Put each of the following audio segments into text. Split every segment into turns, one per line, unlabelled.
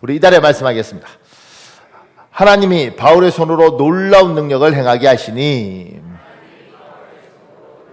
우리 이달에 말씀하겠습니다. 하나님이 바울의 손으로 놀라운 능력을 행하게 하시니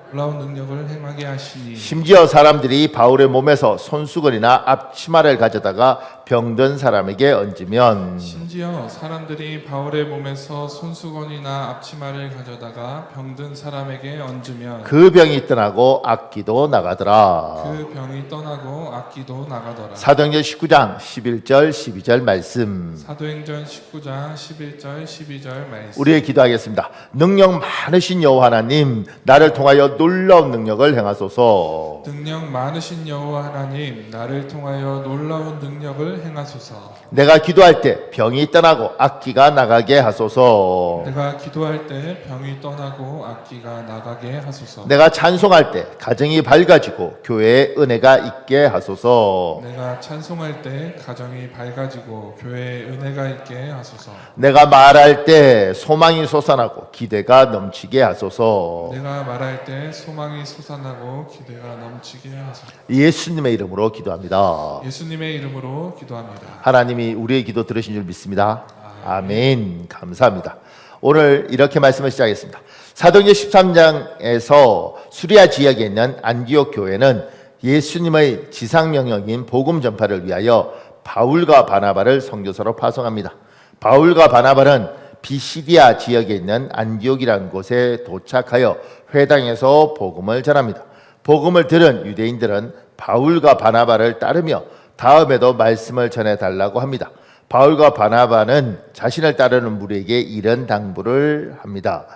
놀라운 능력을 행하게 하시니
심지어 사람들이 바울의 몸에서 손수건이나 앞치마를 가져다가 병든 사람에게 얹으면
심지어 사람들이 바울의 몸에서 손수건이나 앞치마를 가져다가 병든 사람에게 얹으면
그 병이 떠나고 악기도 나가더라.
그 병이 떠나고 악기도 나가더라.
사도행전 19장 11절 12절 말씀
사도행전 19장 11절 12절 말씀.
우리의 기도하겠습니다. 능력 많으신 여호와 하나님, 나를 통하여 놀라운 능력을 행하소서.
능력 많으신 여호와 하나님, 나를 통하여 놀라운 능력을 행하소서.
내가 기도할 때 병이 떠나고 악기가 나가게 하소서.
내가 기도할 때 병이 떠나고 악기가 나가게 하소서.
내가 찬송할 때 가정이 밝아지고 교회에 은혜가 있게 하소서.
내가 찬송할 때 가정이 밝아지고 교회에 은혜가 있게 하소서.
내가 말할 때 소망이 솟아나고 기대가 넘치게 하소서.
내가 말할 때 소망이 솟아나고 기대가 넘치게 하소서.
예수님의 이름으로 기도합니다.
예수님의 이름으로 기도합니다.
하나님이 우리의 기도 들으신 줄 믿습니다. 아멘. 감사합니다. 오늘 이렇게 말씀을 시작했습니다. 사도행전 13장에서 수리아 지역에 있는 안디옥 교회는 예수님의 지상명령인 복음 전파를 위하여 바울과 바나바를 선교사로 파송합니다. 바울과 바나바는 비시디아 지역에 있는 안디옥이라는 곳에 도착하여 회당에서 복음을 전합니다. 복음을 들은 유대인들은 바울과 바나바를 따르며 다음에도 말씀을 전해달라고 합니다. 바울과 바나바는 자신을 따르는 무리에게 이런 당부를 합니다.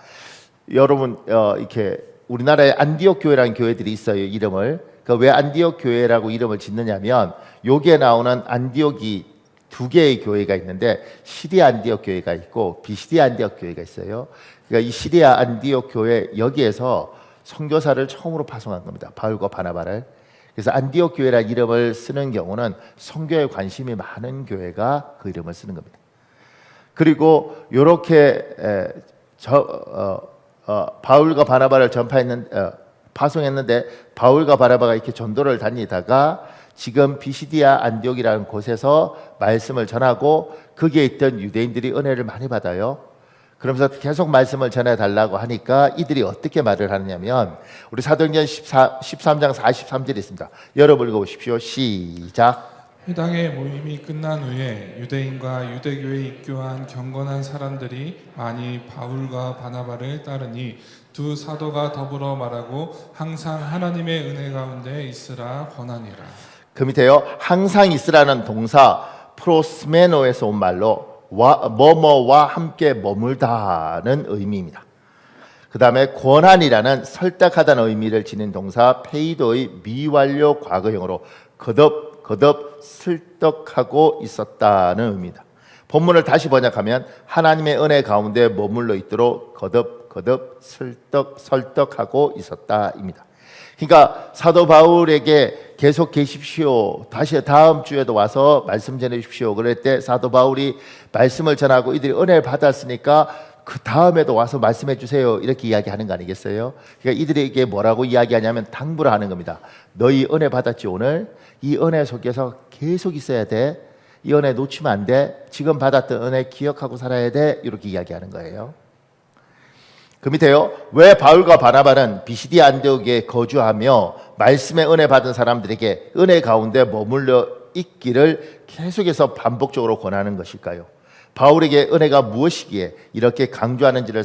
여러분 이렇게 우리나라에 안디옥 교회라는 교회들이 있어요. 이름을 왜 안디옥 교회라고 이름을 짓느냐면 여기에 나오는 안디옥이 두 개의 교회가 있는데 시리아 안디옥 교회가 있고 비시디아 안디옥 교회가 있어요. 그러니까 이 시리아 안디옥 교회 여기에서 선교사를 처음으로 파송한 겁니다. 바울과 바나바를. 그래서 안디옥 교회라는 이름을 쓰는 경우는 선교에 관심이 많은 교회가 그 이름을 쓰는 겁니다. 그리고 이렇게 바울과 바나바를 파송했는데 바울과 바나바가 이렇게 전도를 다니다가 지금 비시디아 안디옥이라는 곳에서 말씀을 전하고 거기에 있던 유대인들이 은혜를 많이 받아요. 그러면서 계속 말씀을 전해달라고 하니까 이들이 어떻게 말을 하느냐면 우리 사도행전 13장 43절이 있습니다. 열어 읽어보십시오. 시작.
회당의 모임이 끝난 후에 유대인과 유대교에 입교한 경건한 사람들이 많이 바울과 바나바를 따르니 두 사도가 더불어 말하고 항상 하나님의 은혜 가운데 있으라 권하니라.
그 밑에요. 항상 있으라는 동사 프로스메노에서 온 말로 뭐뭐와 함께 머물다는 의미입니다. 그 다음에 권한이라는 설득하다는 의미를 지닌 동사 페이도의 미완료 과거형으로 거듭 설득하고 있었다는 의미입니다. 본문을 다시 번역하면 하나님의 은혜 가운데 머물러 있도록 거듭 설득하고 있었다입니다. 그러니까 사도 바울에게 계속 계십시오. 다시 다음 주에도 와서 말씀 전해 주십시오. 그럴 때 사도 바울이 말씀을 전하고 이들이 은혜를 받았으니까 그 다음에도 와서 말씀해 주세요. 이렇게 이야기하는 거 아니겠어요? 그러니까 이들에게 뭐라고 이야기하냐면 당부를 하는 겁니다. 너희 은혜 받았지 오늘? 이 은혜 속에서 계속 있어야 돼. 이 은혜 놓치면 안 돼. 지금 받았던 은혜 기억하고 살아야 돼. 이렇게 이야기하는 거예요. 그 밑에요. 왜 바울과 바나바는 비시디아 안디옥에 거주하며 말씀의 은혜 받은 사람들에게 은혜 가운데 머물러 있기를 계속해서 반복적으로 권하는 것일까요? 바울에게 은혜가 무엇이기에 이렇게 강조하는지를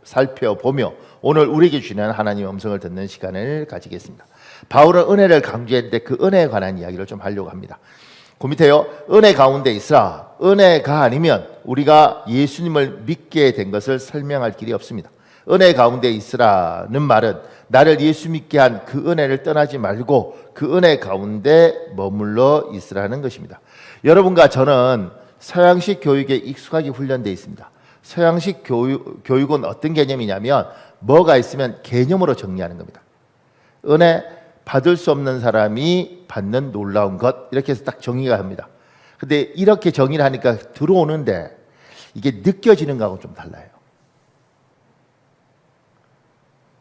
살펴보며 오늘 우리에게 주시는 하나님의 음성을 듣는 시간을 가지겠습니다. 바울은 은혜를 강조했는데 그 은혜에 관한 이야기를 좀 하려고 합니다. 그 밑에요. 은혜 가운데 있으라. 은혜가 아니면 우리가 예수님을 믿게 된 것을 설명할 길이 없습니다. 은혜 가운데 있으라는 말은 나를 예수 믿게 한 그 은혜를 떠나지 말고 그 은혜 가운데 머물러 있으라는 것입니다. 여러분과 저는 서양식 교육에 익숙하게 훈련되어 있습니다. 서양식 교육은 어떤 개념이냐면 뭐가 있으면 개념으로 정리하는 겁니다. 은혜 받을 수 없는 사람이 받는 놀라운 것 이렇게 해서 딱 정의가 합니다. 근데 이렇게 정의를 하니까 들어오는데 이게 느껴지는 거하고는 좀 달라요.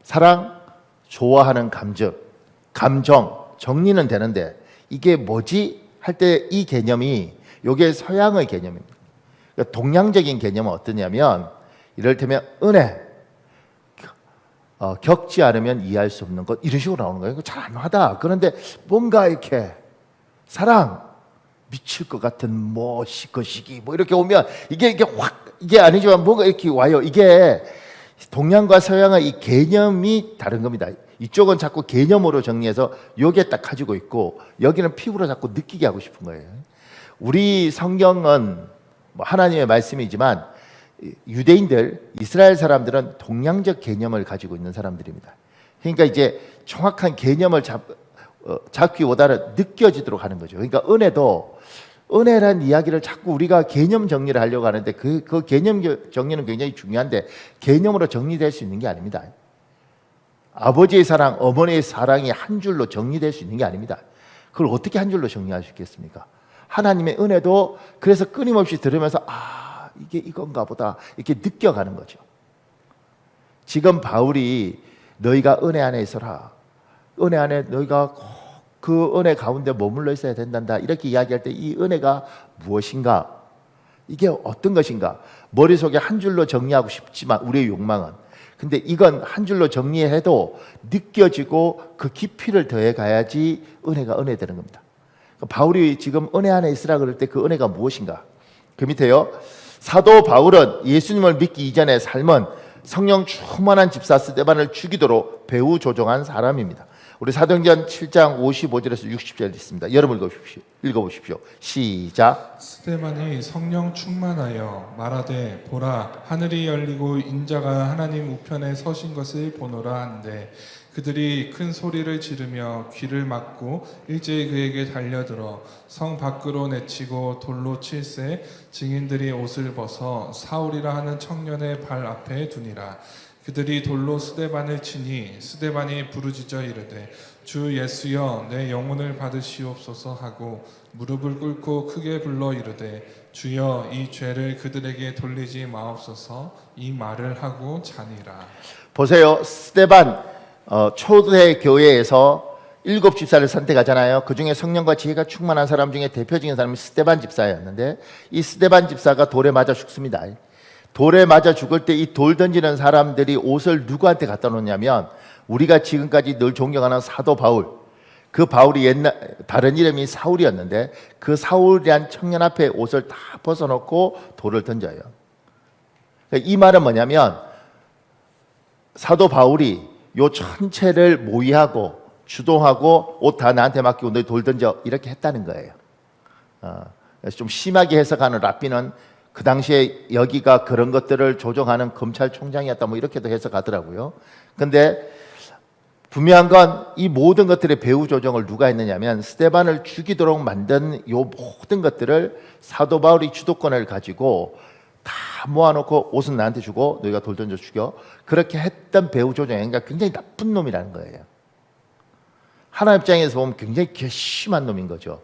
사랑, 좋아하는 감정 정리는 되는데 이게 뭐지? 할 때 이 개념이 이게 서양의 개념입니다. 그러니까 동양적인 개념은 어떠냐면 이를테면 은혜, 겪지 않으면 이해할 수 없는 것 이런 식으로 나오는 거예요. 잘 안 와다. 그런데 뭔가 이렇게 사랑 미칠 것 같은 거시기 뭐 이렇게 오면 이게 확 이게 아니지만 뭔가 이렇게 와요. 이게 동양과 서양의 이 개념이 다른 겁니다. 이쪽은 자꾸 개념으로 정리해서 요게 딱 가지고 있고 여기는 피부로 자꾸 느끼게 하고 싶은 거예요. 우리 성경은 뭐 하나님의 말씀이지만 유대인들, 이스라엘 사람들은 동양적 개념을 가지고 있는 사람들입니다. 그러니까 이제 정확한 개념을 잡기보다는 느껴지도록 하는 거죠. 그러니까 은혜란 이야기를 자꾸 우리가 개념 정리를 하려고 하는데 그 개념 정리는 굉장히 중요한데 개념으로 정리될 수 있는 게 아닙니다. 아버지의 사랑, 어머니의 사랑이 한 줄로 정리될 수 있는 게 아닙니다. 그걸 어떻게 한 줄로 정리할 수 있겠습니까? 하나님의 은혜도 그래서 끊임없이 들으면서 이게 이건가 보다 이렇게 느껴가는 거죠. 지금 바울이 너희가 은혜 안에 있어라. 은혜 안에 너희가 그 은혜 가운데 머물러 있어야 된단다. 이렇게 이야기할 때 이 은혜가 무엇인가? 이게 어떤 것인가? 머릿속에 한 줄로 정리하고 싶지만 우리의 욕망은. 근데 이건 한 줄로 정리해도 느껴지고 그 깊이를 더해 가야지 은혜가 은혜 되는 겁니다. 바울이 지금 은혜 안에 있으라 그럴 때 그 은혜가 무엇인가? 그 밑에요. 사도 바울은 예수님을 믿기 이전의 삶은 성령 충만한 집사 스데반을 죽이도록 배후 조종한 사람입니다. 우리 사도행전 7장 55절에서 60절 있습니다. 여러분 읽어보십시오. 시작.
스데반이 성령 충만하여 말하되 보라 하늘이 열리고 인자가 하나님 우편에 서신 것을 보노라 한데 그들이 큰 소리를 지르며 귀를 막고 일제히 그에게 달려들어 성 밖으로 내치고 돌로 칠세 증인들이 옷을 벗어 사울이라 하는 청년의 발 앞에 두니라. 그들이 돌로 스데반을 치니 스데반이 부르짖어 이르되 주 예수여 내 영혼을 받으시옵소서 하고 무릎을 꿇고 크게 불러 이르되 주여 이 죄를 그들에게 돌리지 마옵소서 이 말을 하고 자니라.
보세요. 스데반 초대 교회에서 7 집사를 선택하잖아요. 그 중에 성령과 지혜가 충만한 사람 중에 대표적인 사람이 스데반 집사였는데 이 스데반 집사가 돌에 맞아 죽습니다. 돌에 맞아 죽을 때 이 돌 던지는 사람들이 옷을 누구한테 갖다 놓냐면 우리가 지금까지 늘 존경하는 사도 바울, 그 바울이 다른 이름이 사울이었는데 그 사울이란 청년 앞에 옷을 다 벗어놓고 돌을 던져요. 이 말은 뭐냐면 사도 바울이 요 전체를 모의하고 주동하고 옷 다 나한테 맡기고 너희 돌 던져 이렇게 했다는 거예요. 그래서 좀 심하게 해석하는 랍비는 그 당시에 여기가 그런 것들을 조정하는 검찰총장이었다 뭐 이렇게도 해석하더라고요. 근데 분명한 건 이 모든 것들의 배후 조정을 누가 했느냐면 스데반을 죽이도록 만든 요 모든 것들을 사도 바울이 주도권을 가지고 다 모아놓고 옷은 나한테 주고 너희가 돌 던져 죽여 그렇게 했던 배후 조정. 그러니까 굉장히 나쁜 놈이라는 거예요. 하나님 입장에서 보면 굉장히 괘씸한 놈인 거죠.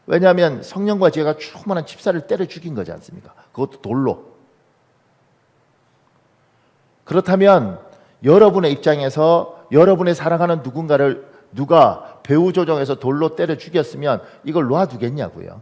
왜냐하면 성령과 지혜가 충만한 집사를 때려 죽인 거지 않습니까? 그것도 돌로. 그렇다면 여러분의 입장에서 여러분의 사랑하는 누군가를 누가 배후 조정해서 돌로 때려 죽였으면 이걸 놔두겠냐고요.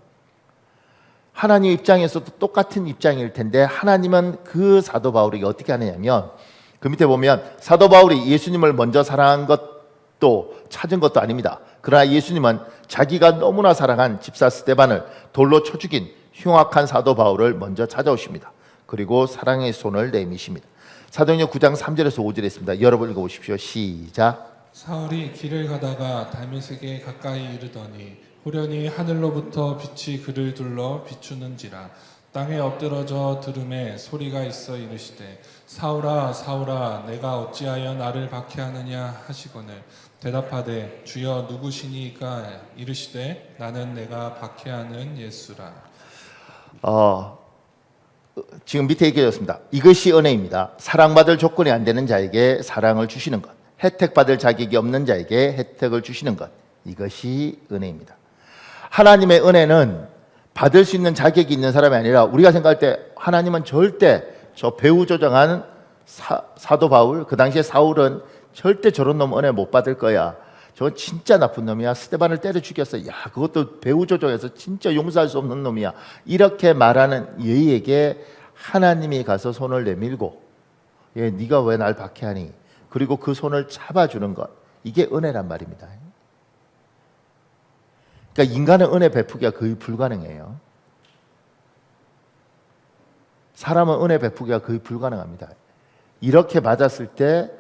하나님 입장에서도 똑같은 입장일 텐데 하나님은 그 사도 바울에게 어떻게 하느냐면 그 밑에 보면 사도 바울이 예수님을 먼저 사랑한 것도 찾은 것도 아닙니다. 그러나 예수님은 자기가 너무나 사랑한 집사 스데반을 돌로 쳐 죽인 흉악한 사도 바울을 먼저 찾아오십니다. 그리고 사랑의 손을 내미십니다. 사도행전 9장 3절에서 5절에 있습니다. 여러분 읽어보십시오. 시작.
사울이 길을 가다가 다메섹에 가까이 이르더니 호련히 하늘로부터 빛이 그를 둘러 비추는지라. 땅에 엎드러져 들음에 소리가 있어 이르시되 사울아 사울아 내가 어찌하여 나를 박해하느냐 하시거늘 대답하되 주여 누구시니까 이르시되 나는 내가 박해하는 예수라.
지금 밑에 얘기해줬습니다. 이것이 은혜입니다. 사랑받을 조건이 안 되는 자에게 사랑을 주시는 것, 혜택받을 자격이 없는 자에게 혜택을 주시는 것, 이것이 은혜입니다. 하나님의 은혜는 받을 수 있는 자격이 있는 사람이 아니라 우리가 생각할 때 하나님은 절대 저 배후 조정한 사도 바울, 그 당시에 사울은 절대 저런 놈 은혜 못 받을 거야. 저건 진짜 나쁜 놈이야. 스데반을 때려 죽였어. 야, 그것도 배후 조종해서 진짜 용서할 수 없는 놈이야. 이렇게 말하는 얘에게 하나님이 가서 손을 내밀고, 예, 네가 왜 날 박해하니? 그리고 그 손을 잡아주는 것, 이게 은혜란 말입니다. 그러니까 인간은 은혜 베푸기가 거의 불가능해요. 사람은 은혜 베푸기가 거의 불가능합니다. 이렇게 맞았을 때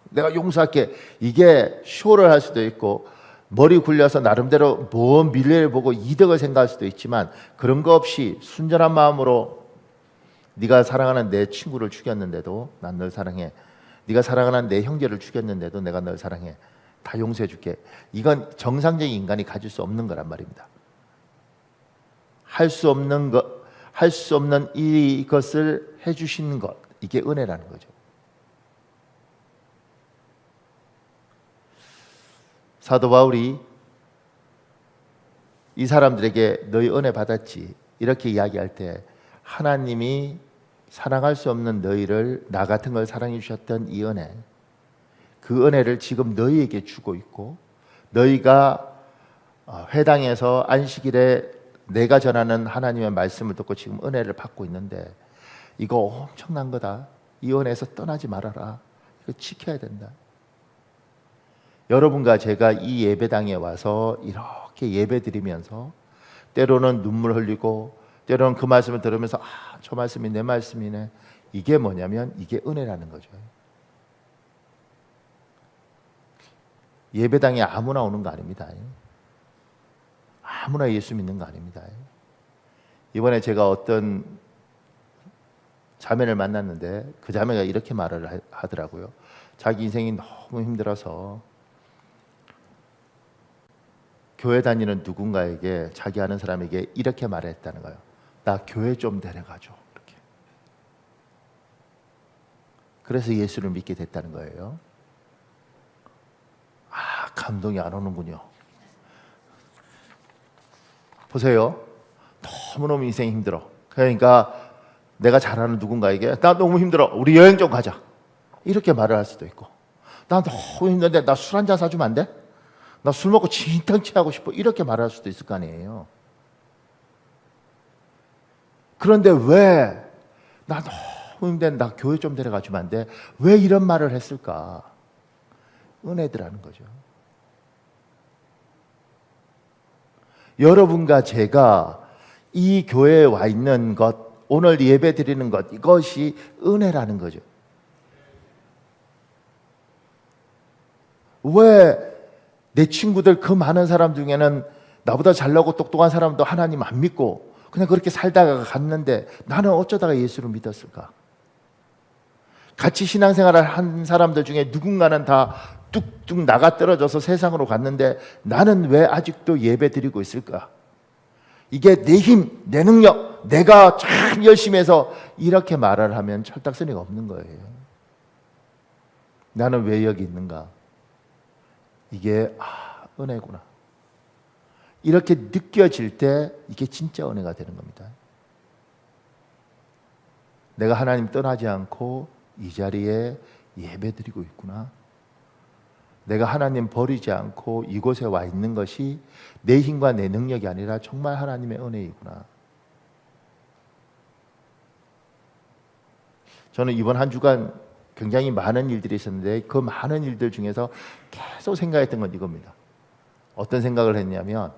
내가 용서할게, 이게 쇼를 할 수도 있고 머리 굴려서 나름대로 먼 미래를 보고 이득을 생각할 수도 있지만, 그런 거 없이 순전한 마음으로 네가 사랑하는 내 친구를 죽였는데도 난 널 사랑해, 네가 사랑하는 내 형제를 죽였는데도 내가 널 사랑해, 다 용서해 줄게. 이건 정상적인 인간이 가질 수 없는 거란 말입니다. 할 수 없는 것, 할 수 없는 이것을 해주시는 것, 이게 은혜라는 거죠. 사도 바울이 이 사람들에게 너희 은혜 받았지 이렇게 이야기할 때, 하나님이 사랑할 수 없는 너희를 나 같은 걸 사랑해 주셨던 이 은혜, 그 은혜를 지금 너희에게 주고 있고, 너희가 회당에서 안식일에 내가 전하는 하나님의 말씀을 듣고 지금 은혜를 받고 있는데, 이거 엄청난 거다. 이 은혜에서 떠나지 말아라. 이거 지켜야 된다. 여러분과 제가 이 예배당에 와서 이렇게 예배 드리면서 때로는 눈물 흘리고 때로는 그 말씀을 들으면서 저 말씀이 내 말씀이네. 이게 뭐냐면 이게 은혜라는 거죠. 예배당에 아무나 오는 거 아닙니다. 아무나 예수 믿는 거 아닙니다. 이번에 제가 어떤 자매를 만났는데 그 자매가 이렇게 말을 하더라고요. 자기 인생이 너무 힘들어서 교회 다니는 누군가에게, 자기 아는 사람에게 이렇게 말했다는 거예요. 나 교회 좀 데려가줘. 이렇게. 그래서 예수를 믿게 됐다는 거예요. 감동이 안 오는군요. 보세요. 너무너무 인생이 힘들어. 그러니까 내가 잘 아는 누군가에게 나 너무 힘들어, 우리 여행 좀 가자, 이렇게 말을 할 수도 있고, 나 너무 힘든데 나 술 한잔 사주면 안 돼? 나 술 먹고 진탕 취하고 싶어, 이렇게 말할 수도 있을 거 아니에요. 그런데 왜 나 너무 힘든데 나 교회 좀 데려가주면 안 돼? 왜 이런 말을 했을까? 은혜더라는 거죠. 여러분과 제가 이 교회에 와 있는 것, 오늘 예배 드리는 것, 이것이 은혜라는 거죠. 왜 내 친구들 그 많은 사람 중에는 나보다 잘나고 똑똑한 사람도 하나님 안 믿고 그냥 그렇게 살다가 갔는데 나는 어쩌다가 예수를 믿었을까? 같이 신앙생활을 한 사람들 중에 누군가는 다 뚝뚝 나가 떨어져서 세상으로 갔는데 나는 왜 아직도 예배 드리고 있을까? 이게 내 힘, 내 능력, 내가 참 열심히 해서 이렇게 말을 하면 철딱서니가 없는 거예요. 나는 왜 여기 있는가? 이게 은혜구나. 이렇게 느껴질 때 이게 진짜 은혜가 되는 겁니다. 내가 하나님 떠나지 않고 이 자리에 예배드리고 있구나. 내가 하나님 버리지 않고 이곳에 와 있는 것이 내 힘과 내 능력이 아니라 정말 하나님의 은혜이구나. 저는 이번 한 주간 굉장히 많은 일들이 있었는데 그 많은 일들 중에서 계속 생각했던 건 이겁니다. 어떤 생각을 했냐면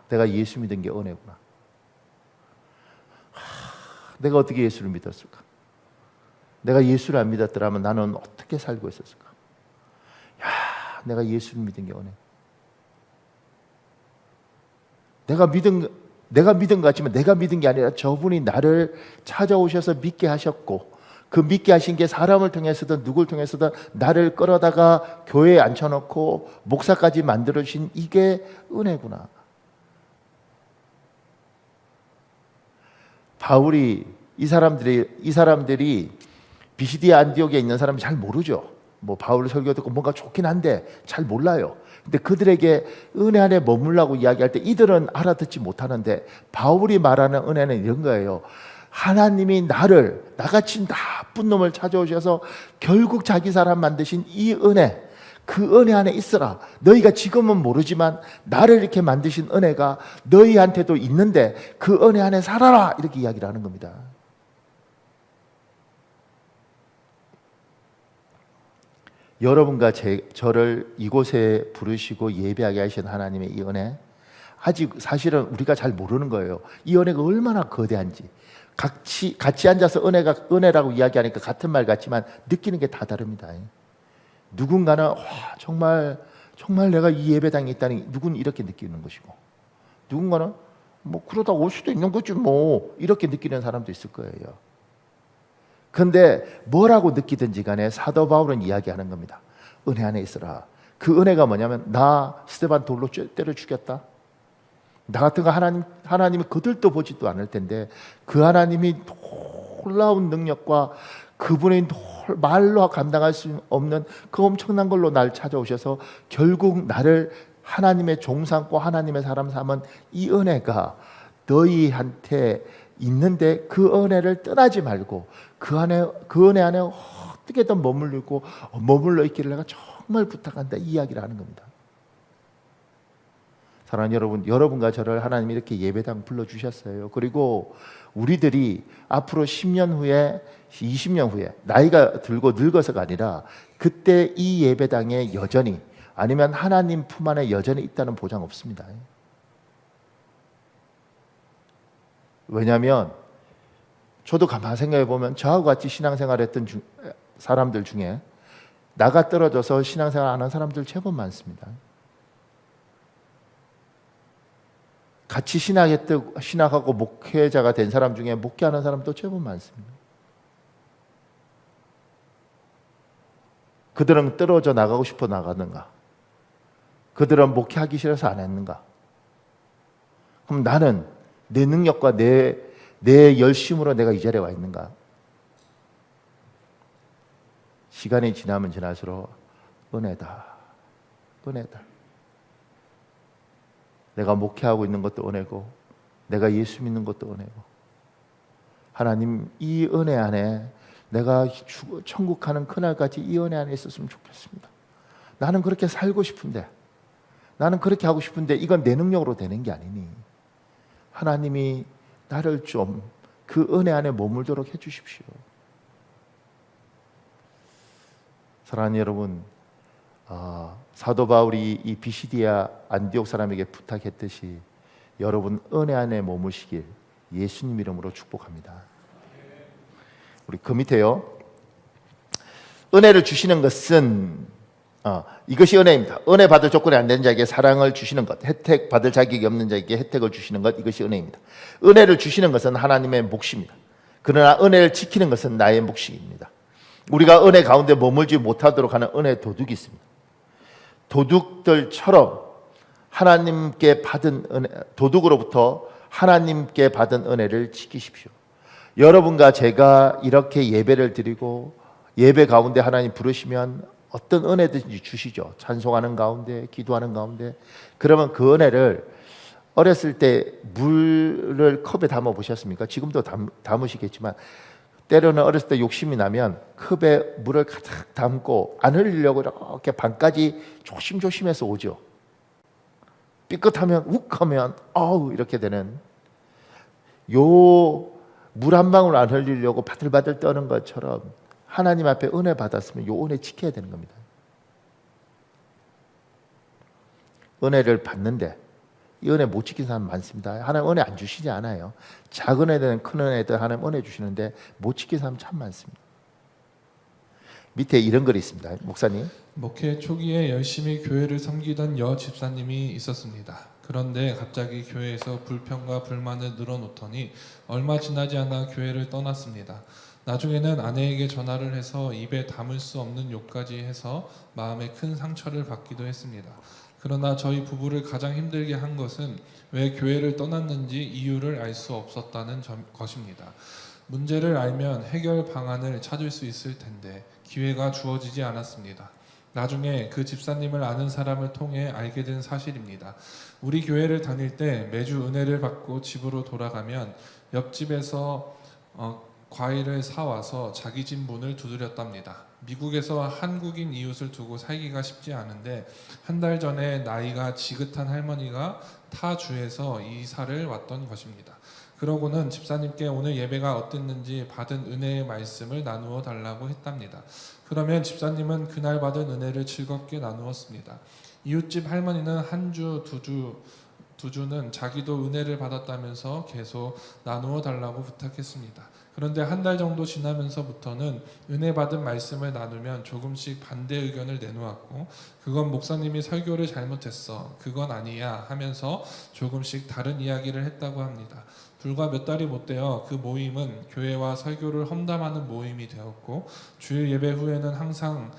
내가 예수 믿은 게 은혜구나. 내가 어떻게 예수를 믿었을까? 내가 예수를 안 믿었더라면 나는 어떻게 살고 있었을까? 내가 예수를 믿은 게 은혜. 내가 믿은 것 같지만 내가 믿은 게 아니라 저분이 나를 찾아오셔서 믿게 하셨고, 그 믿게 하신 게 사람을 통해서든 누굴 통해서든 나를 끌어다가 교회에 앉혀놓고 목사까지 만들어주신 이게 은혜구나. 바울이 이 사람들이 비시디아 안디옥에 있는 사람이 잘 모르죠. 뭐 바울 설교 듣고 뭔가 좋긴 한데 잘 몰라요. 근데 그들에게 은혜 안에 머물라고 이야기할 때 이들은 알아듣지 못하는데 바울이 말하는 은혜는 이런 거예요. 하나님이 나를 나같이 나쁜 놈을 찾아오셔서 결국 자기 사람 만드신 이 은혜, 그 은혜 안에 있어라. 너희가 지금은 모르지만 나를 이렇게 만드신 은혜가 너희한테도 있는데 그 은혜 안에 살아라. 이렇게 이야기를 하는 겁니다. 여러분과 저를 이곳에 부르시고 예배하게 하신 하나님의 이 은혜, 아직 사실은 우리가 잘 모르는 거예요. 이 은혜가 얼마나 거대한지. 같이 앉아서 은혜라고 이야기하니까 같은 말 같지만 느끼는 게 다 다릅니다. 누군가는 정말 내가 이 예배당에 있다니 누군 이렇게 느끼는 것이고, 누군가는 뭐 그러다 올 수도 있는 거지 뭐 이렇게 느끼는 사람도 있을 거예요. 그런데 뭐라고 느끼든지 간에 사도 바울은 이야기하는 겁니다. 은혜 안에 있어라. 그 은혜가 뭐냐면, 나 스데반 돌로 때려 죽였다. 나 같은 거 하나님이 그들도 보지도 않을 텐데 그 하나님이 놀라운 능력과 그분의 말로 감당할 수 없는 그 엄청난 걸로 날 찾아오셔서 결국 나를 하나님의 종 삼고 하나님의 사람 삼은 이 은혜가 너희한테 있는데 그 은혜를 떠나지 말고 그 은혜 안에 어떻게든 머물러 있기를 내가 정말 부탁한다, 이 이야기를 하는 겁니다. 사랑하는 여러분, 여러분과 저를 하나님이 이렇게 예배당 불러주셨어요. 그리고 우리들이 앞으로 10년 후에 20년 후에 나이가 들고 늙어서가 아니라 그때 이 예배당에 여전히, 아니면 하나님 품 안에 여전히 있다는 보장 없습니다. 왜냐하면 저도 가만히 생각해 보면 저하고 같이 신앙생활했던 사람들 중에 나가 떨어져서 신앙생활 안 한 사람들 제법 많습니다. 같이 신학하고 목회자가 된 사람 중에 목회하는 사람도 제법 많습니다. 그들은 떨어져 나가고 싶어 나가는가? 그들은 목회하기 싫어서 안 했는가? 그럼 나는 내 능력과 내 열심으로 내가 이 자리에 와 있는가? 시간이 지나면 지날수록 은혜다. 내가 목회하고 있는 것도 은혜고, 내가 예수 믿는 것도 은혜고, 하나님 이 은혜 안에 내가 천국 가는 그날까지 이 은혜 안에 있었으면 좋겠습니다. 나는 그렇게 살고 싶은데, 나는 그렇게 하고 싶은데 이건 내 능력으로 되는 게 아니니 하나님이 나를 좀 그 은혜 안에 머물도록 해주십시오. 사랑하는 여러분, 사도 바울이 이 비시디아 안디옥 사람에게 부탁했듯이 여러분 은혜 안에 머무시길 예수님 이름으로 축복합니다. 우리 그 밑에요, 은혜를 주시는 것은 이것이 은혜입니다. 은혜 받을 조건이 안 되는 자에게 사랑을 주시는 것, 혜택 받을 자격이 없는 자에게 혜택을 주시는 것, 이것이 은혜입니다. 은혜를 주시는 것은 하나님의 몫입니다. 그러나 은혜를 지키는 것은 나의 몫입니다. 우리가 은혜 가운데 머물지 못하도록 하는 은혜의 도둑이 있습니다. 도둑들처럼 하나님께 받은 은혜, 도둑으로부터 하나님께 받은 은혜를 지키십시오. 여러분과 제가 이렇게 예배를 드리고 예배 가운데 하나님 부르시면 어떤 은혜든지 주시죠. 찬송하는 가운데, 기도하는 가운데. 그러면 그 은혜를 어렸을 때 물을 컵에 담아 보셨습니까? 지금도 담으시겠지만 때로는 어렸을 때 욕심이 나면 컵에 물을 가득 담고 안 흘리려고 이렇게 반까지 조심조심해서 오죠. 삐끗하면 욱하면 이렇게 되는, 요 물 한 방울 안 흘리려고 바들바들 떠는 것처럼 하나님 앞에 은혜 받았으면 요 은혜 지켜야 되는 겁니다. 은혜를 받는데 이 은혜 못 지킨 사람 많습니다. 하나님 은혜 안 주시지 않아요. 작은 애든 큰 애든 하나님 은혜 주시는데 못 지킨 사람 참 많습니다. 밑에 이런 글이 있습니다. 목사님.
목회 초기에 열심히 교회를 섬기던 여 집사님이 있었습니다. 그런데 갑자기 교회에서 불평과 불만을 늘어놓더니 얼마 지나지 않아 교회를 떠났습니다. 나중에는 아내에게 전화를 해서 입에 담을 수 없는 욕까지 해서 마음에 큰 상처를 받기도 했습니다. 그러나 저희 부부를 가장 힘들게 한 것은 왜 교회를 떠났는지 이유를 알 수 없었다는 것입니다. 문제를 알면 해결 방안을 찾을 수 있을 텐데 기회가 주어지지 않았습니다. 나중에 그 집사님을 아는 사람을 통해 알게 된 사실입니다. 우리 교회를 다닐 때 매주 은혜를 받고 집으로 돌아가면 옆집에서 과일을 사와서 자기 집 문을 두드렸답니다. 미국에서 한국인 이웃을 두고 살기가 쉽지 않은데 한 달 전에 나이가 지긋한 할머니가 타 주에서 이사를 왔던 것입니다. 그러고는 집사님께 오늘 예배가 어땠는지 받은 은혜의 말씀을 나누어 달라고 했답니다. 그러면 집사님은 그날 받은 은혜를 즐겁게 나누었습니다. 이웃집 할머니는 한 주, 두 주는 자기도 은혜를 받았다면서 계속 나누어 달라고 부탁했습니다. 그런데 한 달 정도 지나면서부터는 은혜 받은 말씀을 나누면 조금씩 반대 의견을 내놓았고, 그건 목사님이 설교를 잘못했어, 그건 아니야 하면서 조금씩 다른 이야기를 했다고 합니다. 불과 몇 달이 못 되어 그 모임은 교회와 설교를 험담하는 모임이 되었고, 주일 예배 후에는 항상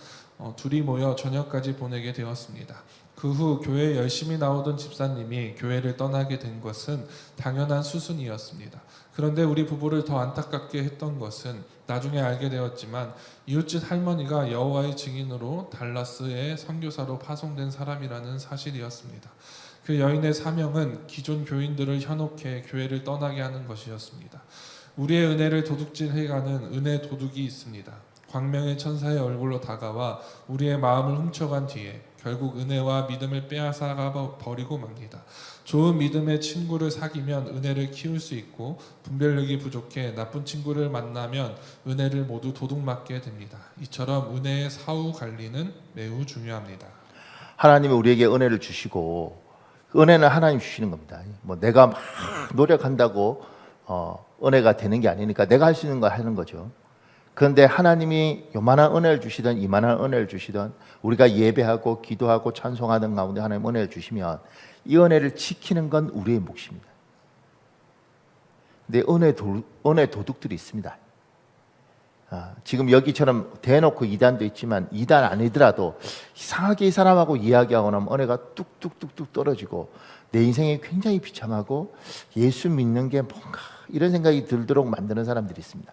둘이 모여 저녁까지 보내게 되었습니다. 그 후 교회에 열심히 나오던 집사님이 교회를 떠나게 된 것은 당연한 수순이었습니다. 그런데 우리 부부를 더 안타깝게 했던 것은 나중에 알게 되었지만 이웃집 할머니가 여호와의 증인으로 달라스의 선교사로 파송된 사람이라는 사실이었습니다. 그 여인의 사명은 기존 교인들을 현혹해 교회를 떠나게 하는 것이었습니다. 우리의 은혜를 도둑질해가는 은혜 도둑이 있습니다. 광명의 천사의 얼굴로 다가와 우리의 마음을 훔쳐간 뒤에 결국 은혜와 믿음을 빼앗아가 버리고 맙니다. 좋은 믿음의 친구를 사귀면 은혜를 키울 수 있고, 분별력이 부족해 나쁜 친구를 만나면 은혜를 모두 도둑맞게 됩니다. 이처럼 은혜의 사후 관리는 매우 중요합니다.
하나님이 우리에게 은혜를 주시고, 은혜는 하나님 주시는 겁니다. 뭐 내가 막 노력한다고 은혜가 되는 게 아니니까 내가 할 수 있는 거 하는 거죠. 그런데 하나님이 요만한 은혜를 주시든 이만한 은혜를 주시든 우리가 예배하고 기도하고 찬송하는 가운데 하나님 은혜를 주시면 이 은혜를 지키는 건 우리의 몫입니다. 근데 은혜 도둑들이 있습니다. 지금 여기처럼 대놓고 이단도 있지만 이단 아니더라도 이상하게 이 사람하고 이야기하고 나면 은혜가 뚝뚝뚝뚝 떨어지고 내 인생이 굉장히 비참하고 예수 믿는 게 뭔가 이런 생각이 들도록 만드는 사람들이 있습니다.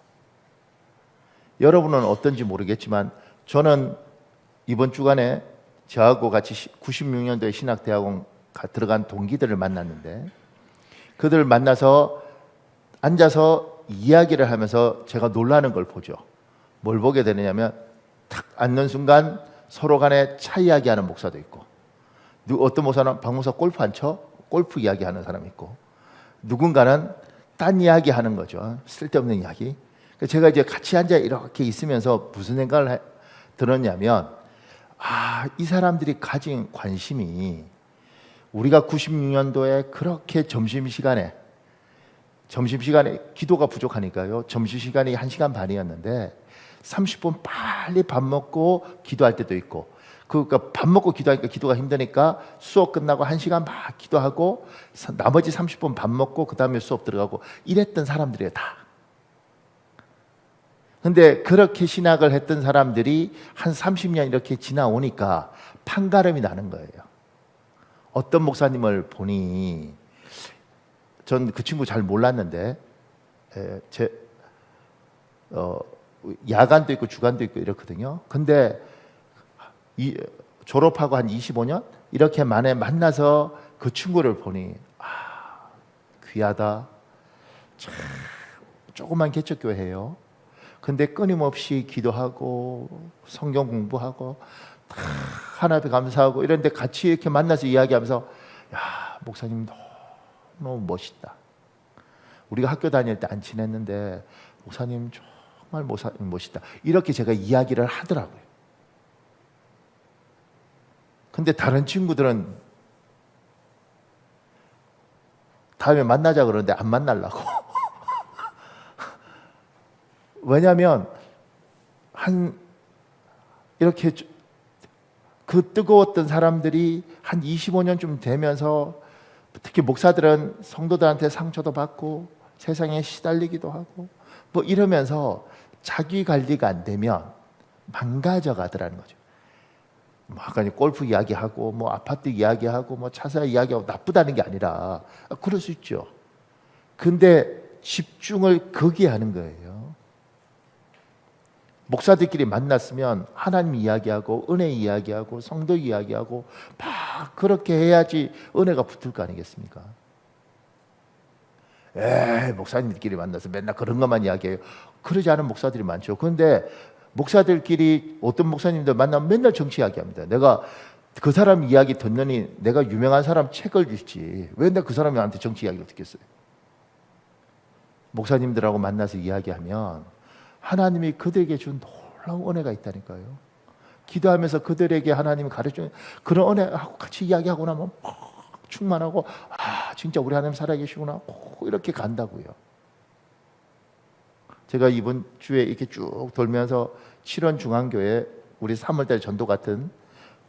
여러분은 어떤지 모르겠지만 저는 이번 주간에 저하고 같이 96년도에 신학대학원 들어간 동기들을 만났는데, 그들을 만나서 앉아서 이야기를 하면서 제가 놀라는 걸 보죠. 뭘 보게 되느냐면 탁 앉는 순간 서로 간에 차 이야기하는 목사도 있고, 어떤 목사는 박 목사 골프 안 쳐? 골프 이야기하는 사람이 있고, 누군가는 딴 이야기하는 거죠. 쓸데없는 이야기. 제가 이제 같이 앉아 이렇게 있으면서 무슨 생각을 들었냐면, 이 사람들이 가진 관심이 우리가 96년도에 그렇게 점심시간에 기도가 부족하니까요. 점심시간이 1시간 반이었는데 30분 빨리 밥 먹고 기도할 때도 있고, 그러니까 밥 먹고 기도하니까 기도가 힘드니까 수업 끝나고 1시간 반 기도하고 나머지 30분 밥 먹고 그 다음에 수업 들어가고 이랬던 사람들이에요, 다. 근데 그렇게 신학을 했던 사람들이 한 30년 이렇게 지나오니까 판가름이 나는 거예요. 어떤 목사님을 보니, 전 그 친구 잘 몰랐는데 야간도 있고 주간도 있고 이렇거든요. 근데 졸업하고 한 25년 이렇게 만에 만나서 그 친구를 보니 귀하다. 참 조그만 개척교회예요. 근데 끊임없이 기도하고 성경 공부하고 하나님 앞에 감사하고 이런데 같이 이렇게 만나서 이야기하면서, 목사님 너무 멋있다. 우리가 학교 다닐 때 안 친했는데 목사님 정말 멋있다. 이렇게 제가 이야기를 하더라고요. 근데 다른 친구들은 다음에 만나자 그러는데 안 만나려고. 왜냐하면 이렇게 그 뜨거웠던 사람들이 한 25년쯤 되면서, 특히 목사들은 성도들한테 상처도 받고 세상에 시달리기도 하고 뭐 이러면서 자기 관리가 안 되면 망가져 가더라는 거죠. 아까 골프 이야기하고 뭐 아파트 이야기하고 뭐 차사 이야기하고 나쁘다는 게 아니라 그럴 수 있죠. 근데 집중을 거기에 하는 거예요. 목사들끼리 만났으면 하나님 이야기하고 은혜 이야기하고 성도 이야기하고 막 그렇게 해야지 은혜가 붙을 거 아니겠습니까? 목사님들끼리 만나서 맨날 그런 것만 이야기해요. 그러지 않은 목사들이 많죠. 그런데 목사들끼리 어떤 목사님들 만나면 맨날 정치 이야기합니다. 내가 그 사람 이야기 듣느니 내가 유명한 사람 책을 읽지 왜 내가 그 사람이 나한테 정치 이야기를 듣겠어요. 목사님들하고 만나서 이야기하면 하나님이 그들에게 준 놀라운 은혜가 있다니까요. 기도하면서 그들에게 하나님이 가르쳐준 그런 은혜하고 같이 이야기하고 나면 충만하고 진짜 우리 하나님 살아계시구나 이렇게 간다고요. 제가 이번 주에 이렇게 쭉 돌면서 7원 중앙교회 우리 3월달 전도 같은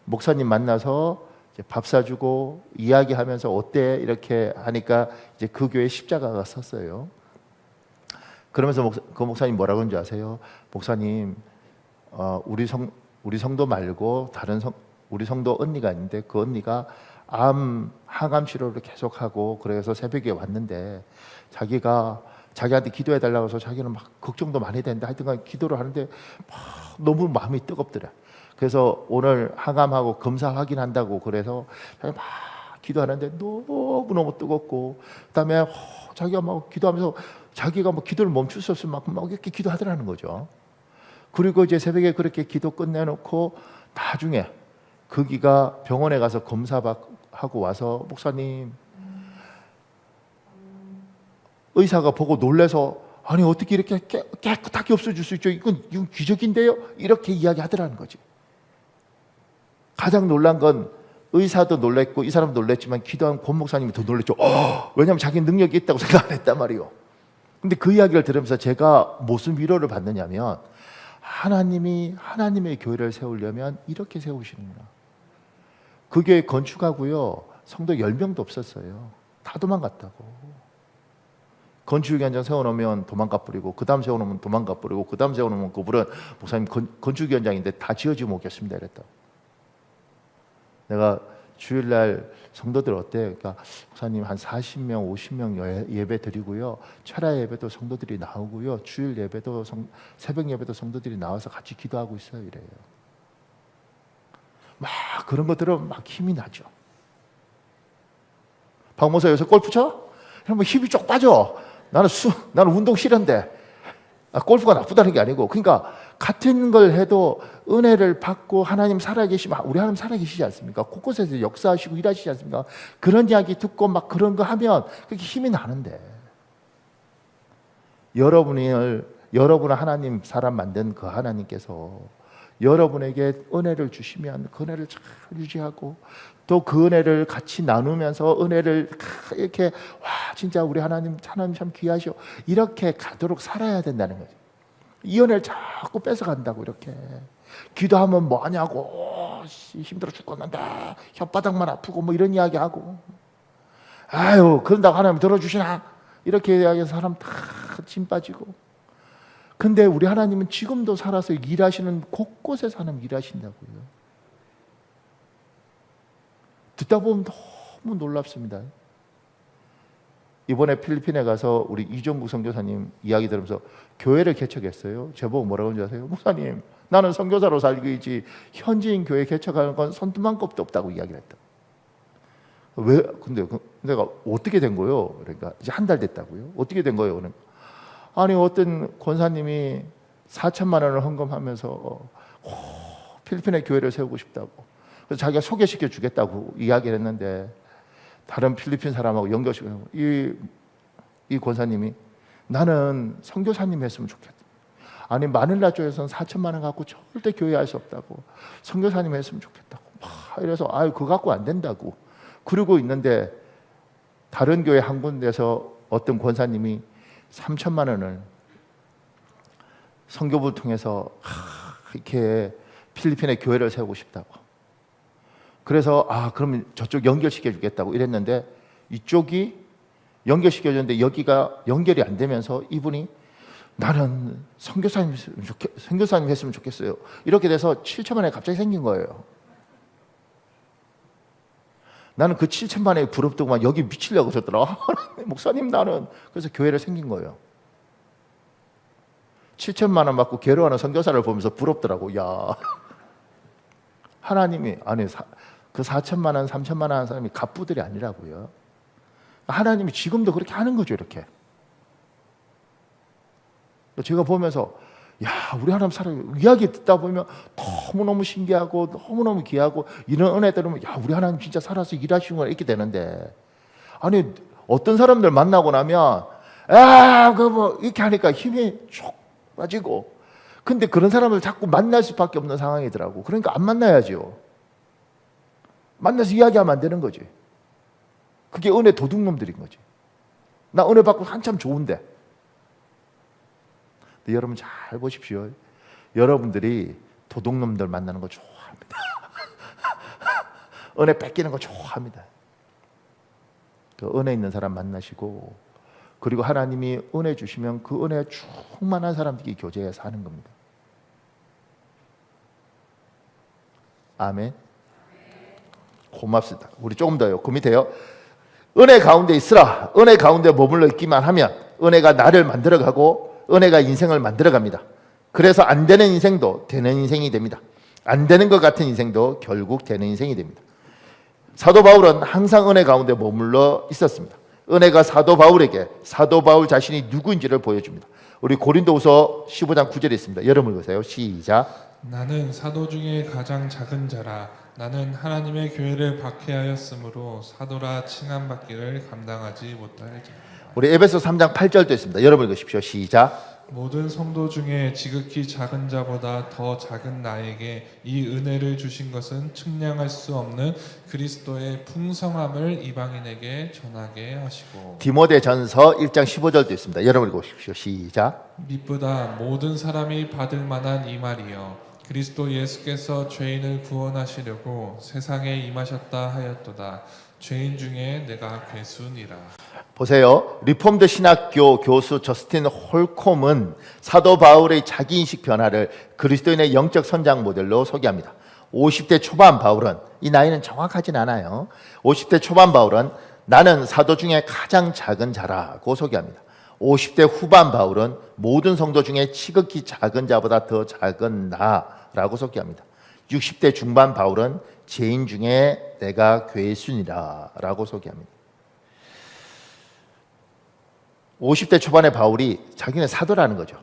목사님 만나서 이제 밥 사주고 이야기하면서 어때 이렇게 하니까 이제 그 교회 십자가가 섰어요. 그러면서 그 목사님 뭐라고 하는지 아세요? 목사님 우리 성도 말고 다른 우리 성도 언니가 있는데 그 언니가 항암 치료를 계속하고 그래서 새벽에 왔는데 자기한테 기도해 달라고 해서 자기는 막 걱정도 많이 되는데 하여튼간 기도를 하는데 막 너무 마음이 뜨겁더래. 그래서 오늘 항암하고 검사 확인한다고 그래서 자기가 막 기도하는데 너무너무 뜨겁고 그다음에 자기가 막 기도하면서 자기가 뭐 기도를 멈출 수 없을 만큼 막 이렇게 기도하더라는 거죠. 그리고 이제 새벽에 그렇게 기도 끝내놓고 나중에 거기가 병원에 가서 검사하고 와서 목사님 의사가 보고 놀래서 아니 어떻게 이렇게 깨끗하게 없어질 수 있죠? 이건 기적인데요? 이렇게 이야기하더라는 거지. 가장 놀란 건 의사도 놀랬고 이 사람도 놀랬지만 기도한 권 목사님이 더 놀랬죠. 왜냐하면 자기 능력이 있다고 생각 안 했단 말이에요. 근데 그 이야기를 들으면서 제가 무슨 위로를 받느냐면 하나님이 하나님의 교회를 세우려면 이렇게 세우시는구나. 그 교회 건축하고요 성도 10명도 없었어요. 다 도망갔다고. 건축기 현장 세워놓으면 도망가 버리고 그 다음 세워놓으면 도망가 버리고 그 다음 세워놓으면 그분은 목사님 건축기 현장인데 다 지어지면 오겠습니다 이랬다. 내가 주일날 성도들 어때? 그러니까 목사님 한 40명 50명 예배 드리고요 철야 예배도 성도들이 나오고요 주일 예배도 새벽 예배도 성도들이 나와서 같이 기도하고 있어요 이래요. 막 그런 거 들으면 막 힘이 나죠. 박 목사 요새 골프 쳐? 그러면 힘이 쭉 빠져. 나는 운동 싫은데 골프가 나쁘다는 게 아니고 그러니까 같은 걸 해도 은혜를 받고 하나님 살아계시면 우리 하나님 살아계시지 않습니까? 곳곳에서 역사하시고 일하시지 않습니까? 그런 이야기 듣고 막 그런 거 하면 그렇게 힘이 나는데 여러분을 하나님 사람 만든 그 하나님께서 여러분에게 은혜를 주시면 그 은혜를 잘 유지하고 또 그 은혜를 같이 나누면서 은혜를 이렇게 진짜 우리 하나님 참 귀하시오 이렇게 가도록 살아야 된다는 거죠. 이 은혜를 자꾸 뺏어간다고 이렇게 기도하면 뭐하냐고 힘들어 죽겠는데 혓바닥만 아프고 뭐 이런 이야기하고 그런다고 하나님 들어주시나 이렇게 이야기해서 사람 다 진 빠지고 근데 우리 하나님은 지금도 살아서 일하시는 곳곳에서 하나님 일하신다고요. 듣다 보면 너무 놀랍습니다. 이번에 필리핀에 가서 우리 이종국 선교사님 이야기 들으면서 교회를 개척했어요. 저보고 뭐라고 하는지 아세요? 목사님 나는 선교사로 살기지 현지인 교회 개척하는 건 손톱만 꼽도 없다고 이야기를 했다. 왜? 근데 내가 어떻게 된 거예요? 그러니까 이제 한 달 됐다고요. 어떻게 된 거예요? 아니 어떤 권사님이 4천만 원을 헌금하면서 필리핀에 교회를 세우고 싶다고 그래서 자기가 소개시켜 주겠다고 이야기를 했는데 다른 필리핀 사람하고 연결시키고 이 권사님이 나는 선교사님 했으면 좋겠다. 아니 마닐라 쪽에서는 4천만 원 갖고 절대 교회할 수 없다고 선교사님 했으면 좋겠다고 이래서 그거 갖고 안 된다고 그러고 있는데 다른 교회 한 군데서 어떤 권사님이 3천만 원을 선교부를 통해서 이렇게 필리핀에 교회를 세우고 싶다고 그래서 그러면 저쪽 연결시켜 주겠다고 이랬는데 이쪽이 연결시켜 줬는데 여기가 연결이 안 되면서 이분이 나는 선교사님 했으면 좋겠어요 이렇게 돼서 7천만 원이 갑자기 생긴 거예요. 나는 그 7천만 원이 부럽더구만 여기 미치려고 그러더라. 목사님 나는 그래서 교회를 생긴 거예요. 7천만 원 받고 괴로워하는 선교사를 보면서 부럽더라고. 야 하나님이 그 4천만 원 3천만 원 하는 사람이 갑부들이 아니라고요. 하나님이 지금도 그렇게 하는 거죠, 이렇게. 제가 보면서 야, 우리 하나님 사람 이야기 듣다 보면 너무너무 신기하고 너무너무 귀하고 이런 은혜 들으면 야, 우리 하나님 진짜 살아서 일하시는 이렇게 되는데, 아니 어떤 사람들 만나고 나면 그 뭐 이렇게 하니까 힘이 쭉 빠지고, 근데 그런 사람을 자꾸 만날 수밖에 없는 상황이더라고. 그러니까 안 만나야죠. 만나서 이야기하면 안 되는 거지. 그게 은혜 도둑놈들인 거지. 나 은혜 받고 한참 좋은데. 근데 여러분 잘 보십시오. 여러분들이 도둑놈들 만나는 거 좋아합니다. 은혜 뺏기는 거 좋아합니다. 그 은혜 있는 사람 만나시고, 그리고 하나님이 은혜 주시면 그 은혜에 충만한 사람들이 교제해서 하는 겁니다. 아멘. 고맙습니다. 우리 조금 더요. 그 밑에요. 은혜 가운데 있으라. 은혜 가운데 머물러 있기만 하면 은혜가 나를 만들어가고 은혜가 인생을 만들어갑니다. 그래서 안 되는 인생도 되는 인생이 됩니다. 안 되는 것 같은 인생도 결국 되는 인생이 됩니다. 사도 바울은 항상 은혜 가운데 머물러 있었습니다. 은혜가 사도 바울에게 사도 바울 자신이 누구인지를 보여줍니다. 우리 고린도후서 15장 9절에 있습니다. 여러분 읽으세요. 시작.
나는 사도 중에 가장 작은 자라. 나는 하나님의 교회를 박해하였으므로 사도라 칭함받기를 감당하지 못할 자.
우리 에베소 3장 8절도 있습니다. 여러분 읽으십시오. 시작.
모든 성도 중에 지극히 작은 자보다 더 작은 나에게 이 은혜를 주신 것은 측량할 수 없는 그리스도의 풍성함을 이방인에게 전하게 하시고.
디모데전서 1장 15절도 있습니다. 여러분 읽으십시오. 시작.
미쁘다 모든 사람이 받을 만한 이 말이여 그리스도 예수께서 죄인을 구원하시려고 세상에 임하셨다 하였도다. 죄인 중에 내가 괴순이라.
보세요. 리폼드 신학교 교수 저스틴 홀콤은 사도 바울의 자기인식 변화를 그리스도인의 영적 선장 모델로 소개합니다. 50대 초반 바울은, 이 나이는 정확하진 않아요. 50대 초반 바울은 나는 사도 중에 가장 작은 자라고 소개합니다. 50대 후반 바울은 모든 성도 중에 지극히 작은 자보다 더 작은 나라고 소개합니다. 60대 중반 바울은 죄인 중에 내가 괴순이라고 소개합니다. 50대 초반의 바울이 자기는 사도라는 거죠.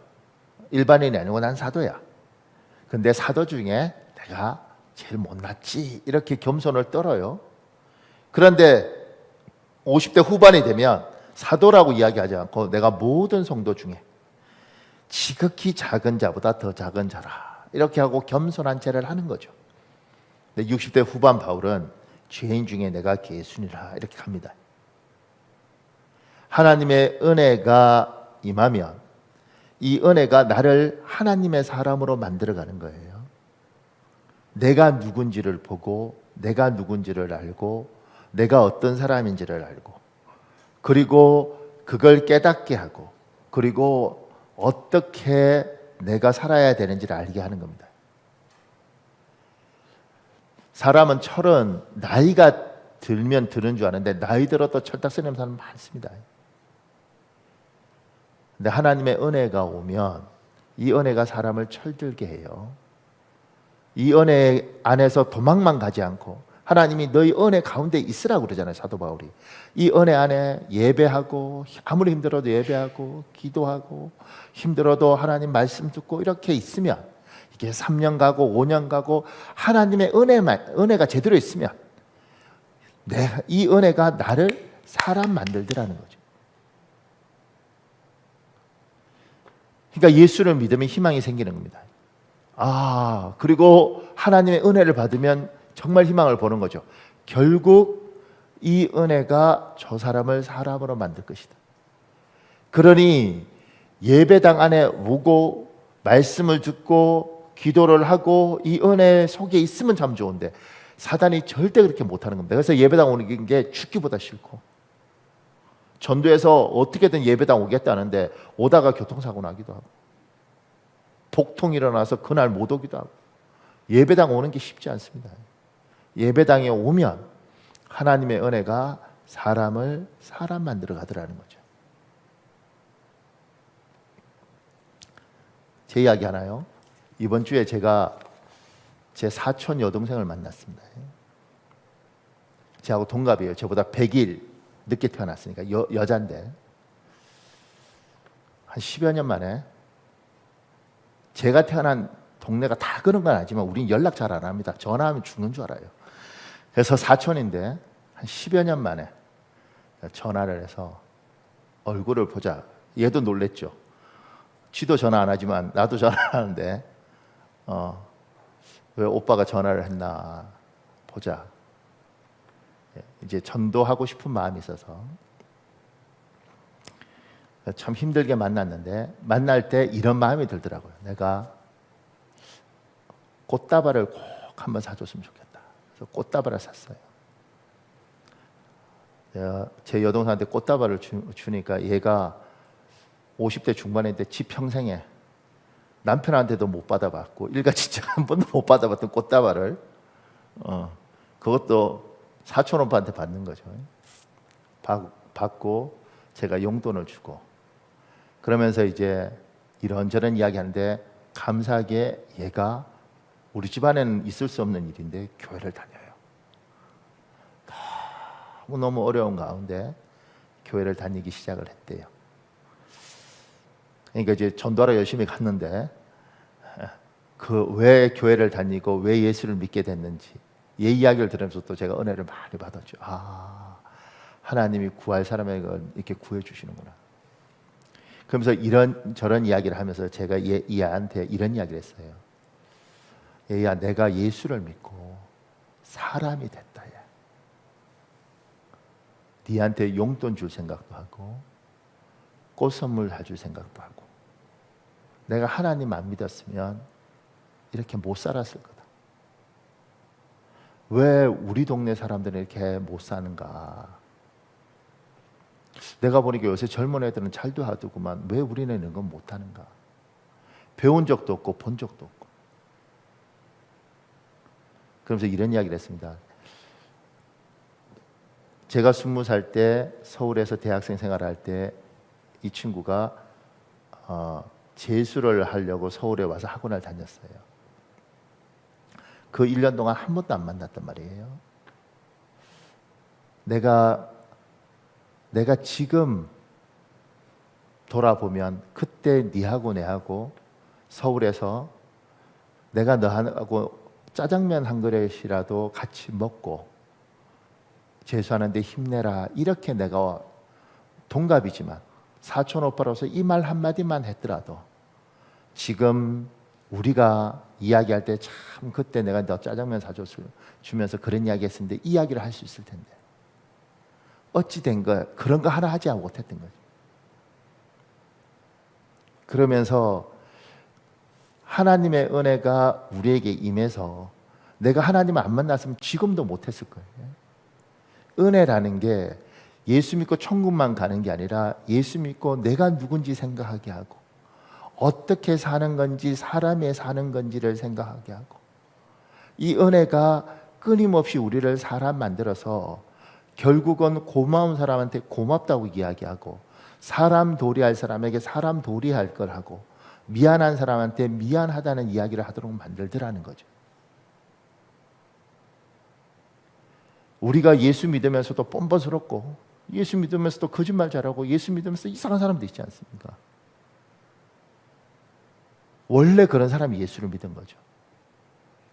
일반인이 아니고 난 사도야. 근데 사도 중에 내가 제일 못났지, 이렇게 겸손을 떨어요. 그런데 50대 후반이 되면 사도라고 이야기하지 않고 내가 모든 성도 중에 지극히 작은 자보다 더 작은 자라, 이렇게 하고 겸손한 채를 하는 거죠. 근데 60대 후반 바울은 죄인 중에 내가 괴순이라, 이렇게 합니다. 하나님의 은혜가 임하면 이 은혜가 나를 하나님의 사람으로 만들어가는 거예요. 내가 누군지를 보고, 내가 누군지를 알고, 내가 어떤 사람인지를 알고, 그리고 그걸 깨닫게 하고, 그리고 어떻게 내가 살아야 되는지를 알게 하는 겁니다. 사람은 철은 나이가 들면 드는 줄 아는데 나이 들어도 철딱 쓰는 사람 많습니다. 근데 하나님의 은혜가 오면 이 은혜가 사람을 철들게 해요. 이 은혜 안에서 도망만 가지 않고, 하나님이 너희 은혜 가운데 있으라고 그러잖아요, 사도 바울이. 이 은혜 안에 예배하고, 아무리 힘들어도 예배하고, 기도하고, 힘들어도 하나님 말씀 듣고, 이렇게 있으면 이게 3년 가고 5년 가고 하나님의 은혜가 제대로 있으면 이 은혜가 나를 사람 만들더라는 거죠. 그러니까 예수를 믿으면 희망이 생기는 겁니다. 그리고 하나님의 은혜를 받으면 정말 희망을 보는 거죠. 결국 이 은혜가 저 사람을 사람으로 만들 것이다. 그러니 예배당 안에 오고 말씀을 듣고 기도를 하고 이 은혜 속에 있으면 참 좋은데 사단이 절대 그렇게 못하는 겁니다. 그래서 예배당 오는 게 죽기보다 싫고, 전도에서 어떻게든 예배당 오겠다는데 오다가 교통사고 나기도 하고, 복통 일어나서 그날 못 오기도 하고, 예배당 오는 게 쉽지 않습니다. 예배당에 오면 하나님의 은혜가 사람을 사람 만들어 가더라는 거죠. 제 이야기 하나요? 이번 주에 제가 제 사촌 여동생을 만났습니다. 저하고 동갑이에요. 저보다 100일 늦게 태어났으니까 여잔데 한 10여 년 만에 제가 태어난 동네가 다 그런 건 아니지만 우린 연락 잘 안 합니다. 전화하면 죽는 줄 알아요. 그래서 사촌인데 한 10여 년 만에 전화를 해서 얼굴을 보자. 얘도 놀랬죠. 쥐도 전화 안 하지만 나도 전화를 하는데 왜 오빠가 전화를 했나 보자. 이제 전도하고 싶은 마음이 있어서 참 힘들게 만났는데 만날 때 이런 마음이 들더라고요. 내가 꽃다발을 꼭 한번 사줬으면 좋겠다. 그래서 꽃다발을 샀어요. 내가 제 여동생한테 꽃다발을 주니까 얘가 50대 중반인데 지 평생에 남편한테도 못 받아봤고 일가친척 한 번도 못 받아봤던 꽃다발을 그것도 사촌 오빠한테 받는 거죠. 받고 제가 용돈을 주고 그러면서 이제 이런저런 이야기하는데 감사하게 얘가 우리 집안에는 있을 수 없는 일인데 교회를 다녀요. 너무 어려운 가운데 교회를 다니기 시작을 했대요. 그러니까 이제 전도하러 열심히 갔는데 그 왜 교회를 다니고 왜 예수를 믿게 됐는지 이 이야기를 들으면서 또 제가 은혜를 많이 받았죠. 하나님이 구할 사람에게 이렇게 구해 주시는구나. 그러면서 이런 저런 이야기를 하면서 제가 이 아한테 이런 이야기를 했어요. 얘야, 내가 예수를 믿고 사람이 됐다. 야. 네한테 용돈 줄 생각도 하고 꽃 선물 해줄 생각도 하고 내가 하나님 안 믿었으면 이렇게 못 살았을 거다. 왜 우리 동네 사람들은 이렇게 못 사는가? 내가 보니까 요새 젊은 애들은 잘도 하더구만 왜 우리는 이런 건 못하는가? 배운 적도 없고 본 적도 없고. 그러면서 이런 이야기를 했습니다. 제가 20살 때 서울에서 대학생 생활할 때 이 친구가 재수를 하려고 서울에 와서 학원을 다녔어요. 그 1년 동안 한 번도 안 만났단 말이에요. 내가 지금 돌아보면 그때 니하고 내하고 서울에서 내가 너하고 짜장면 한 그릇이라도 같이 먹고 재수하는데 힘내라 이렇게 내가 동갑이지만 사촌 오빠로서 이 말 한마디만 했더라도 지금 우리가 이야기할 때 참 그때 내가 너 짜장면 주면서 그런 이야기 했었는데 이 이야기를 할 수 있을 텐데 어찌 된 거야? 그런 거 하나 하지 못했던 거죠. 그러면서 하나님의 은혜가 우리에게 임해서 내가 하나님을 안 만났으면 지금도 못했을 거예요. 은혜라는 게 예수 믿고 천국만 가는 게 아니라 예수 믿고 내가 누군지 생각하게 하고 어떻게 사는 건지 사람이 사는 건지를 생각하게 하고 이 은혜가 끊임없이 우리를 사람 만들어서 결국은 고마운 사람한테 고맙다고 이야기하고 사람 도리할 사람에게 사람 도리할 걸 하고 미안한 사람한테 미안하다는 이야기를 하도록 만들더라는 거죠. 우리가 예수 믿으면서도 뻔뻔스럽고 예수 믿으면서도 거짓말 잘하고 예수 믿으면서 이상한 사람도 있지 않습니까? 원래 그런 사람이 예수를 믿은 거죠.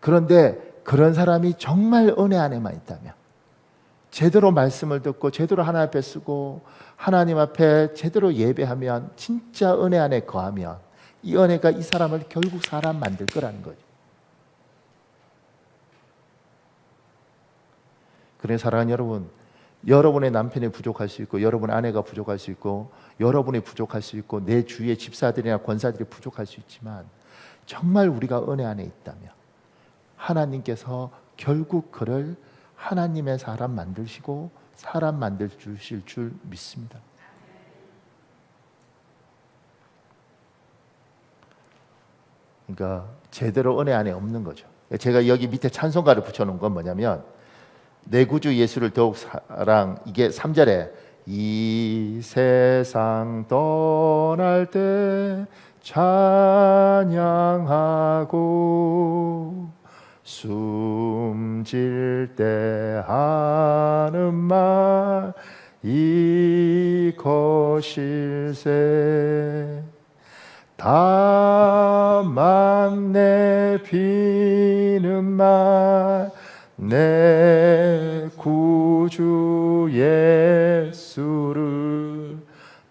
그런데 그런 사람이 정말 은혜 안에만 있다면 제대로 말씀을 듣고 제대로 하나님 앞에 쓰고 하나님 앞에 제대로 예배하면 진짜 은혜 안에 거하면 이 은혜가 이 사람을 결국 사람 만들 거라는 거죠. 그래 사랑하는 여러분, 여러분의 남편이 부족할 수 있고 여러분의 아내가 부족할 수 있고 여러분이 부족할 수 있고 내 주위의 집사들이나 권사들이 부족할 수 있지만 정말 우리가 은혜 안에 있다면 하나님께서 결국 그를 하나님의 사람 만드시고 사람 만들 주실 줄 믿습니다. 그러니까 제대로 은혜 안에 없는 거죠. 제가 여기 밑에 찬송가를 붙여놓은 건 뭐냐면 내 구주 예수를 더욱 사랑 이게 3절에 이 세상 떠날 때 찬양하고 숨질 때 하는 말 이것일세. 다만 내 비는 말 내 구주 예수를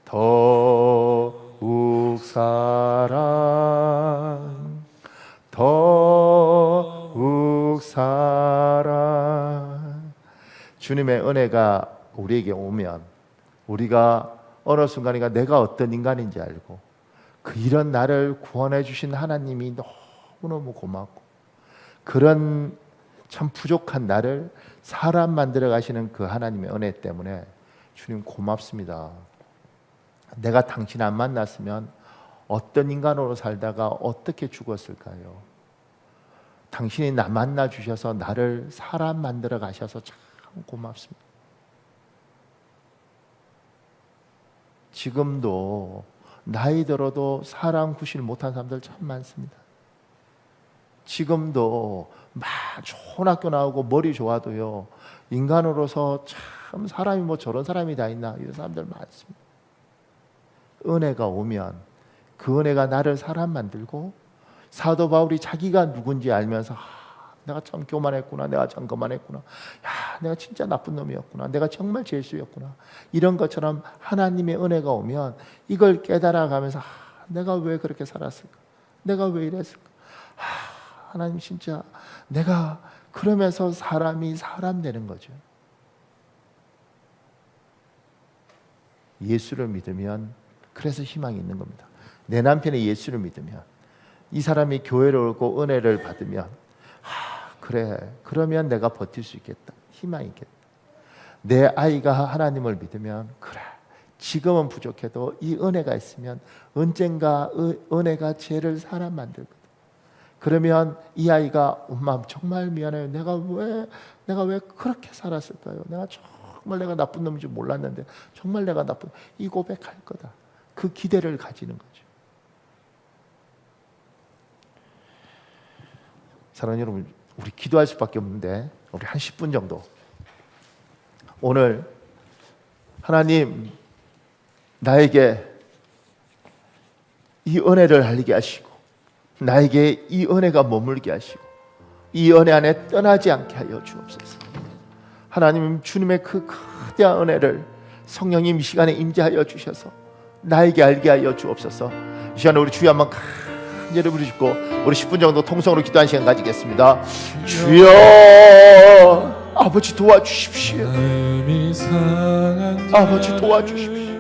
더욱 사랑. 주님의 은혜가 우리에게 오면 우리가 어느 순간인가 내가 어떤 인간인지 알고 그 이런 나를 구원해 주신 하나님이 너무너무 고맙고 그런 참 부족한 나를 사람 만들어 가시는 그 하나님의 은혜 때문에 주님 고맙습니다. 내가 당신 안 만났으면 어떤 인간으로 살다가 어떻게 죽었을까요? 당신이 나 만나 주셔서 나를 사람 만들어 가셔서 참 고맙습니다. 지금도 나이 들어도 사람 구실 못한 사람들 참 많습니다. 지금도 막 좋은 학교 나오고 머리 좋아도요 인간으로서 참 사람이 뭐 저런 사람이 다 있나 이런 사람들 많습니다. 은혜가 오면 그 은혜가 나를 사람 만들고 사도 바울이 자기가 누군지 알면서 내가 참 교만했구나, 내가 참 거만했구나, 야 내가 진짜 나쁜 놈이었구나, 내가 정말 죄수였구나, 이런 것처럼 하나님의 은혜가 오면 이걸 깨달아가면서 내가 왜 그렇게 살았을까, 내가 왜 이랬을까, 하나님 진짜 내가 그러면서 사람이 사람 되는 거죠. 예수를 믿으면 그래서 희망이 있는 겁니다. 내 남편이 예수를 믿으면 이 사람이 교회를 오고 은혜를 받으면 그래 그러면 내가 버틸 수 있겠다, 희망이 있겠다. 내 아이가 하나님을 믿으면 그래 지금은 부족해도 이 은혜가 있으면 언젠가 은혜가 죄를 사람 만들거든. 그러면 이 아이가 엄마 정말 미안해요, 내가 왜 그렇게 살았을까요, 정말 내가 나쁜 놈인 줄 몰랐는데 정말 내가 나쁜, 이 고백할 거다. 그 기대를 가지는 거죠. 사랑하는 여러분, 우리 기도할 수밖에 없는데 우리 한 10분 정도 오늘 하나님 나에게 이 은혜를 알게 하시고 나에게 이 은혜가 머물게 하시고 이 은혜 안에 떠나지 않게 하여 주옵소서. 하나님 주님의 그 거대한 은혜를 성령님 이 시간에 임재하여 주셔서 나에게 알게 하여 주옵소서. 이 시간에 우리 주여 한번 간절히 부르시고 우리 10분 정도 통성으로 기도하는 시간 가지겠습니다. 주여 아버지 도와주십시오. 아버지 도와주십시오.